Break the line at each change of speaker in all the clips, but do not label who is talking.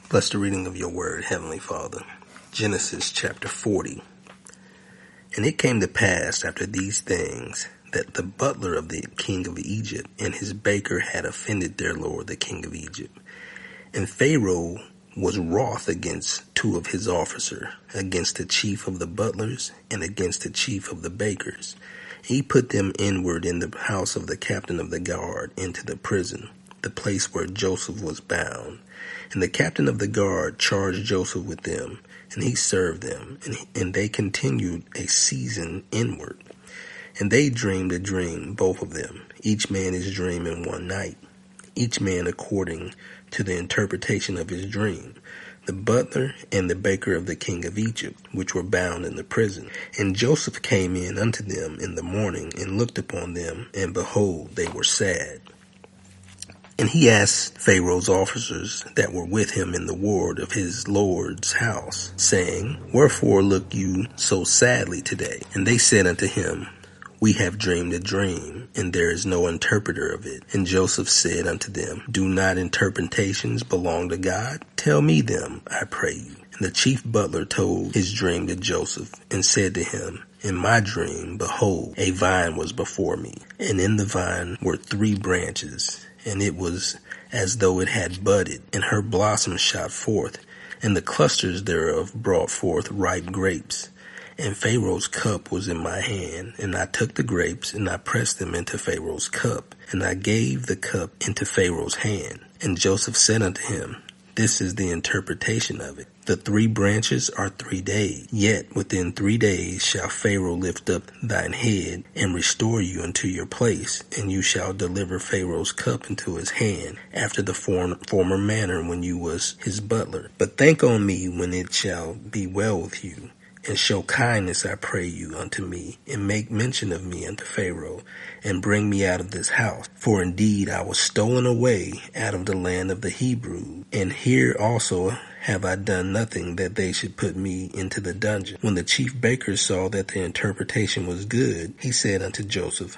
Bless the reading of your word, Heavenly Father. Genesis chapter 40. And it came to pass after these things that the butler of the king of Egypt and his baker had offended their lord, the king of Egypt. And Pharaoh was wroth against two of his officers, against the chief of the butlers and against the chief of the bakers. He put them inward in the house of the captain of the guard into the prison, the place where Joseph was bound. And the captain of the guard charged Joseph with them, and he served them, and they continued a season inward. And they dreamed a dream, both of them, each man his dream in one night, each man according to the interpretation of his dream, the butler and the baker of the king of Egypt, which were bound in the prison. And Joseph came in unto them in the morning, and looked upon them, and behold, they were sad. And he asked Pharaoh's officers that were with him in the ward of his lord's house, saying, Wherefore look you so sadly today? And they said unto him, We have dreamed a dream, and there is no interpreter of it. And Joseph said unto them, Do not interpretations belong to God? Tell me them, I pray you. And the chief butler told his dream to Joseph, and said to him, In my dream, behold, a vine was before me, and in the vine were 3 branches, and it was as though it had budded, and her blossoms shot forth, and the clusters thereof brought forth ripe grapes. And Pharaoh's cup was in my hand, and I took the grapes, and I pressed them into Pharaoh's cup, and I gave the cup into Pharaoh's hand. And Joseph said unto him, This is the interpretation of it. The 3 branches are 3 days. Yet within 3 days shall Pharaoh lift up thine head, and restore you unto your place, and you shall deliver Pharaoh's cup into his hand, after the former manner when you was his butler. But think on me when it shall be well with you, and show kindness, I pray you, unto me, and make mention of me unto Pharaoh, and bring me out of this house. For indeed I was stolen away out of the land of the Hebrews, and here also have I done nothing that they should put me into the dungeon. When the chief baker saw that the interpretation was good, he said unto Joseph,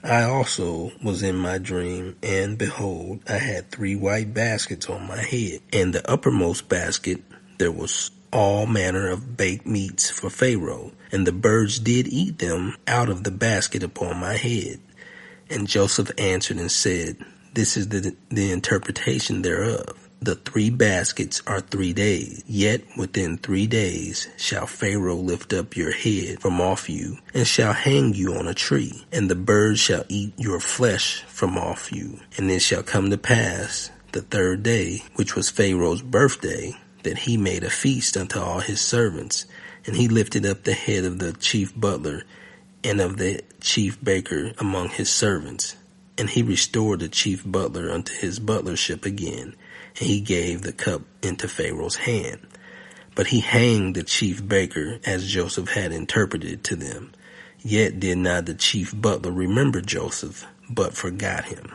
I also was in my dream, and behold, I had 3 white baskets on my head, and the uppermost basket there was all manner of baked meats for Pharaoh, and the birds did eat them out of the basket upon my head. And Joseph answered and said, This is the interpretation thereof. The 3 baskets are 3 days, yet within 3 days shall Pharaoh lift up your head from off you, and shall hang you on a tree, and the birds shall eat your flesh from off you. And it shall come to pass the 3rd day, which was Pharaoh's birthday, that he made a feast unto all his servants, and he lifted up the head of the chief butler and of the chief baker among his servants. And he restored the chief butler unto his butlership again, and he gave the cup into Pharaoh's hand. But he hanged the chief baker as Joseph had interpreted to them. Yet did not the chief butler remember Joseph, but forgot him.